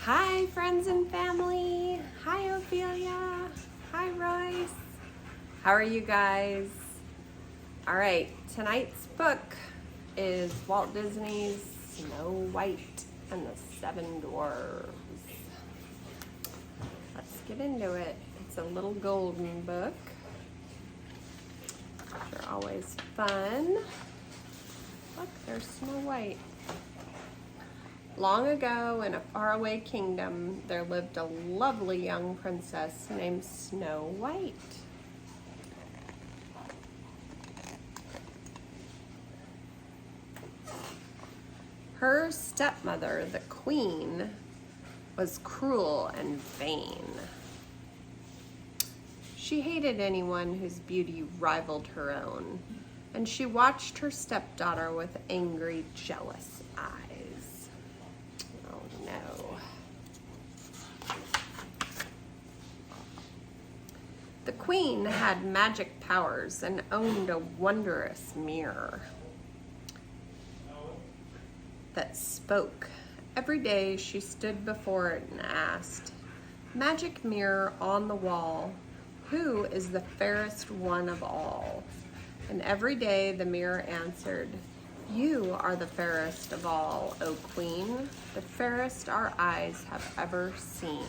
Hi, friends and family. Hi, Ophelia. Hi, Royce. How are you guys? All right, tonight's book is Walt Disney's Snow White and the Seven Dwarfs. Let's get into it. It's a little golden book. They're always fun. Look, there's Snow White. Long ago, in a faraway kingdom, there lived a lovely young princess named Snow White. Her stepmother, the queen, was cruel and vain. She hated anyone whose beauty rivaled her own, and she watched her stepdaughter with angry, jealous eyes. No. The queen had magic powers and owned a wondrous mirror that spoke. Every day she stood before it and asked, "Magic mirror on the wall, who is the fairest one of all?" And every day the mirror answered, "You are the fairest of all, O Queen, the fairest our eyes have ever seen."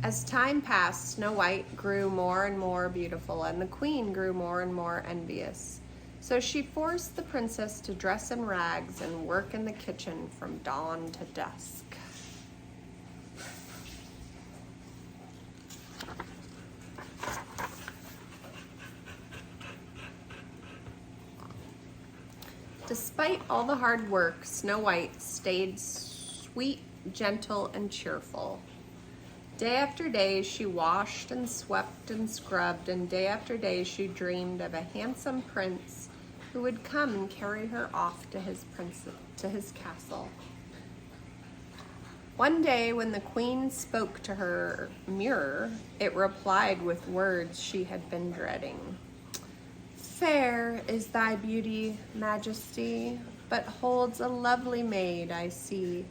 As time passed, Snow White grew more and more beautiful, and the queen grew more and more envious. So she forced the princess to dress in rags and work in the kitchen from dawn to dusk. Despite all the hard work, Snow White stayed sweet, gentle, and cheerful. Day after day, she washed and swept and scrubbed, and day after day she dreamed of a handsome prince who would come and carry her off to his castle. One day, when the queen spoke to her mirror, it replied with words she had been dreading. "Fair is thy beauty, Majesty, but holds a lovely maid I see,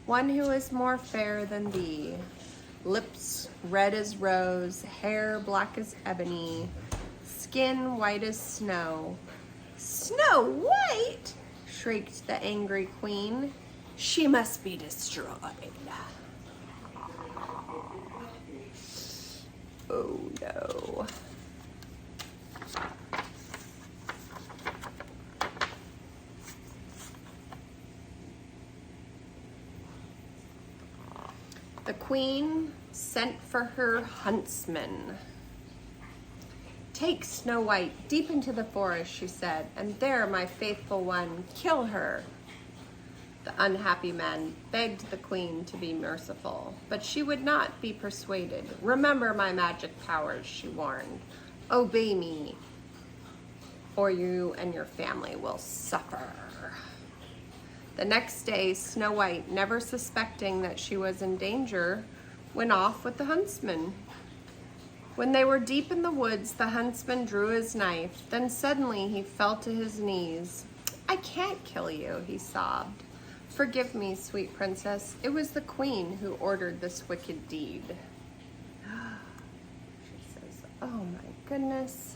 one who is more fair than thee. Lips red as rose, hair black as ebony, skin white as snow." "Snow White!" shrieked the angry queen. "She must be destroyed." Oh no. The queen sent for her huntsman. "Take Snow White deep into the forest," she said, "and there, my faithful one, kill her." The unhappy man begged the queen to be merciful, but she would not be persuaded. "Remember my magic powers," she warned. "Obey me, or you and your family will suffer." The next day, Snow White, never suspecting that she was in danger, went off with the huntsman. When they were deep in the woods, the huntsman drew his knife. Then suddenly he fell to his knees. "I can't kill you," he sobbed. "Forgive me, sweet princess. It was the queen who ordered this wicked deed." She says, "Oh my goodness."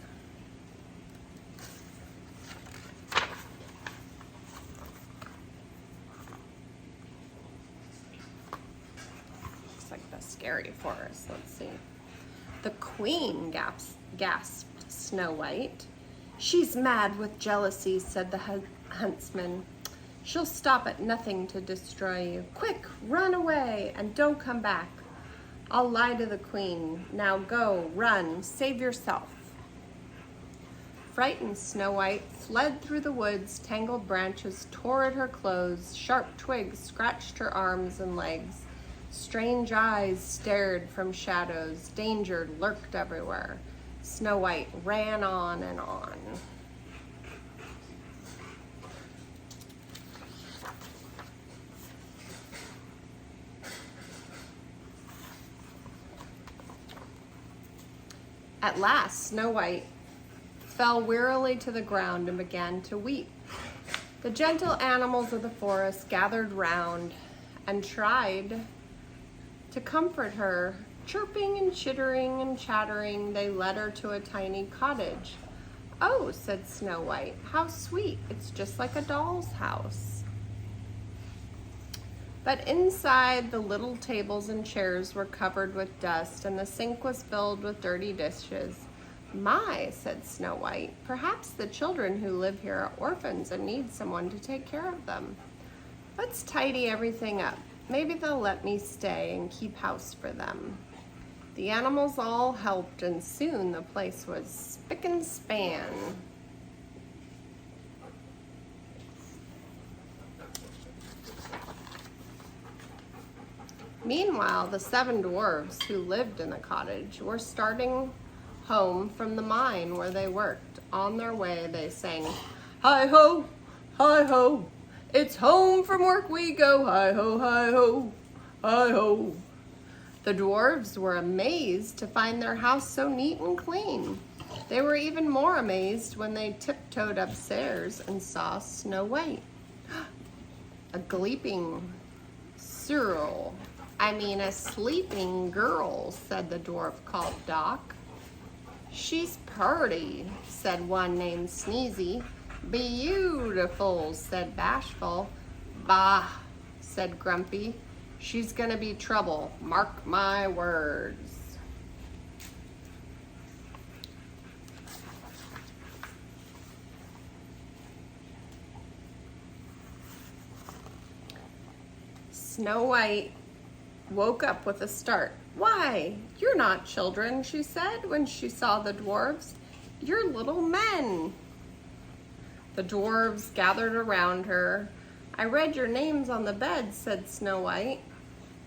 Like the scary forest. Let's see. "The queen," gasped Snow White. "She's mad with jealousy," said the huntsman. "She'll stop at nothing to destroy you. Quick, run away and don't come back. I'll lie to the queen. Now go, run, save yourself." Frightened Snow White fled through the woods. Tangled branches tore at her clothes. Sharp twigs scratched her arms and legs. Strange eyes stared from shadows. Danger lurked everywhere. Snow White ran on and on. At last, Snow White fell wearily to the ground and began to weep. The gentle animals of the forest gathered round and tried to comfort her. Chirping and chittering and chattering, they led her to a tiny cottage. "Oh," said Snow White, "how sweet. It's just like a doll's house." But inside, the little tables and chairs were covered with dust, and the sink was filled with dirty dishes. "My," said Snow White, "perhaps the children who live here are orphans and need someone to take care of them. Let's tidy everything up. Maybe they'll let me stay and keep house for them." The animals all helped, and soon the place was spick and span. Meanwhile, the seven dwarfs who lived in the cottage were starting home from the mine where they worked. On their way, they sang, "Hi-ho, hi-ho, it's home from work we go, hi-ho, hi-ho, hi-ho." The dwarves were amazed to find their house so neat and clean. They were even more amazed when they tiptoed upstairs and saw Snow White. A sleeping girl, said the dwarf called Doc. "She's purty," said one named Sneezy. "Beautiful," said Bashful. "Bah," said Grumpy. "She's gonna be trouble, mark my words." Snow White woke up with a start. "Why, you're not children," she said when she saw the dwarves. "You're little men." The dwarves gathered around her. "I read your names on the bed," said Snow White.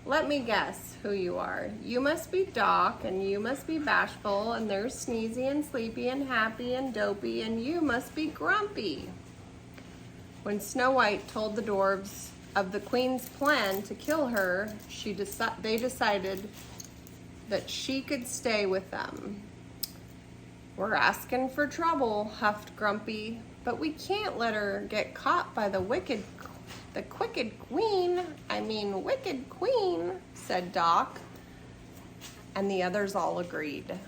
"Let me guess who you are. You must be Doc, and you must be Bashful, and there's Sneezy and Sleepy and Happy and Dopey, and you must be Grumpy." When Snow White told the dwarves of the queen's plan to kill her, they decided that she could stay with them. "We're asking for trouble," huffed Grumpy, "but we can't let her get caught by the wicked queen, said Doc, and the others all agreed.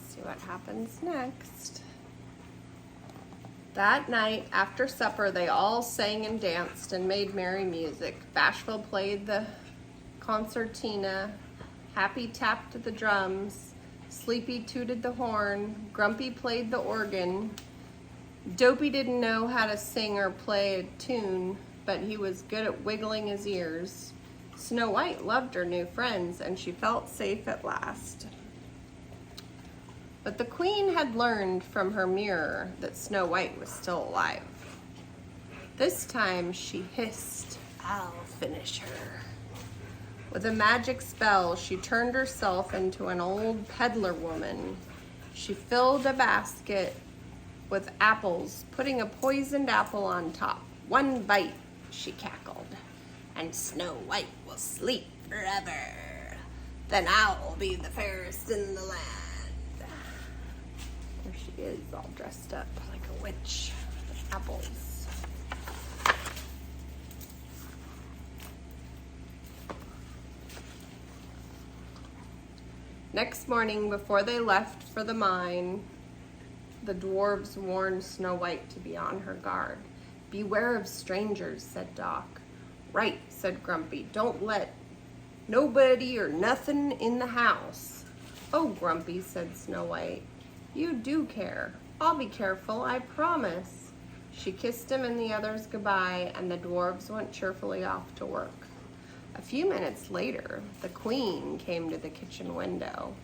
See what happens next. That night, after supper, they all sang and danced and made merry music. Bashful played the concertina, Happy tapped the drums, Sleepy tooted the horn, Grumpy played the organ. Dopey didn't know how to sing or play a tune, but he was good at wiggling his ears. Snow White loved her new friends, and she felt safe at last. But the queen had learned from her mirror that Snow White was still alive. This time she hissed, "I'll finish her." With a magic spell, she turned herself into an old peddler woman. She filled a basket with apples, putting a poisoned apple on top. "One bite," she cackled, "and Snow White will sleep forever. Then I'll be the fairest in the land." There she is, all dressed up like a witch with apples. Next morning, before they left for the mine, the dwarves warned Snow White to be on her guard. "Beware of strangers," said Doc. "Right," said Grumpy. "Don't let nobody or nothing in the house." "Oh, Grumpy," said Snow White, "you do care. I'll be careful, I promise." She kissed him and the others goodbye, and the dwarves went cheerfully off to work. A few minutes later, the queen came to the kitchen window.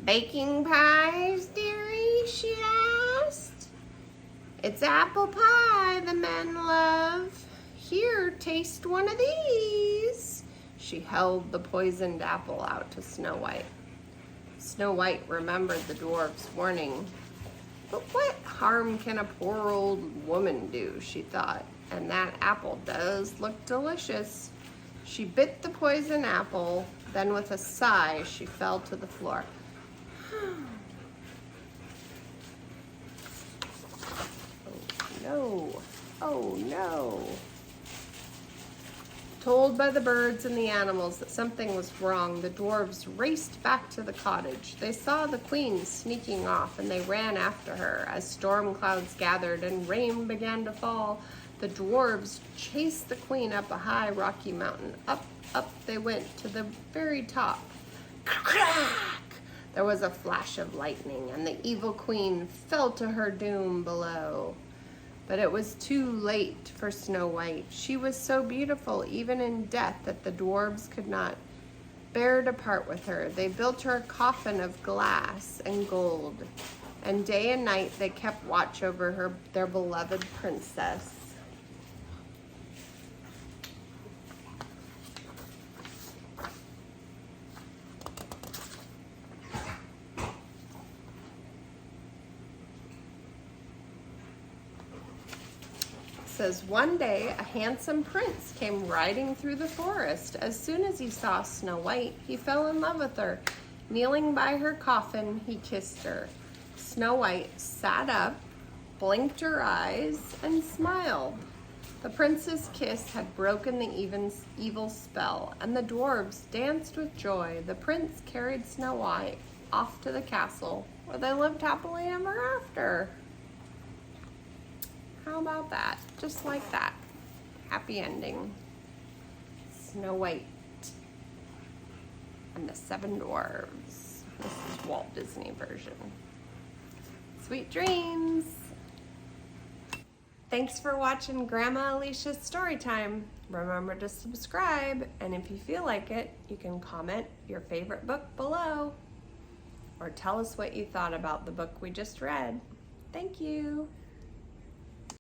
"Baking pies, dearie?" she asked. "It's apple pie the men love. Here, taste one of these." She held the poisoned apple out to Snow White. Snow White remembered the dwarf's warning. "But what harm can a poor old woman do?" she thought. and that apple does look delicious. She bit the poison apple, then with a sigh, she fell to the floor. Oh no, oh no. Told by the birds and the animals that something was wrong, the dwarves raced back to the cottage. They saw the queen sneaking off, and they ran after her. As storm clouds gathered and rain began to fall, the dwarves chased the queen up a high rocky mountain. Up, up they went to the very top. Crack! There was a flash of lightning, and the evil queen fell to her doom below. But it was too late for Snow White. She was so beautiful, even in death, that the dwarves could not bear to part with her. They built her a coffin of glass and gold, and day and night they kept watch over her, their beloved princess. Says one day a handsome prince came riding through the forest. As soon as he saw Snow White, he fell in love with her. Kneeling by her coffin, he kissed her. Snow White sat up, blinked her eyes, and smiled. The prince's kiss had broken the evil spell, and the dwarves danced with joy. The prince carried Snow White off to the castle, where they lived happily ever after. How about that? Just like that. Happy ending. Snow White and the Seven Dwarfs. This is Walt Disney version. Sweet dreams. Thanks for watching Grandma Alicia's Storytime. Remember to subscribe, and if you feel like it, you can comment your favorite book below, or tell us what you thought about the book we just read. Thank you.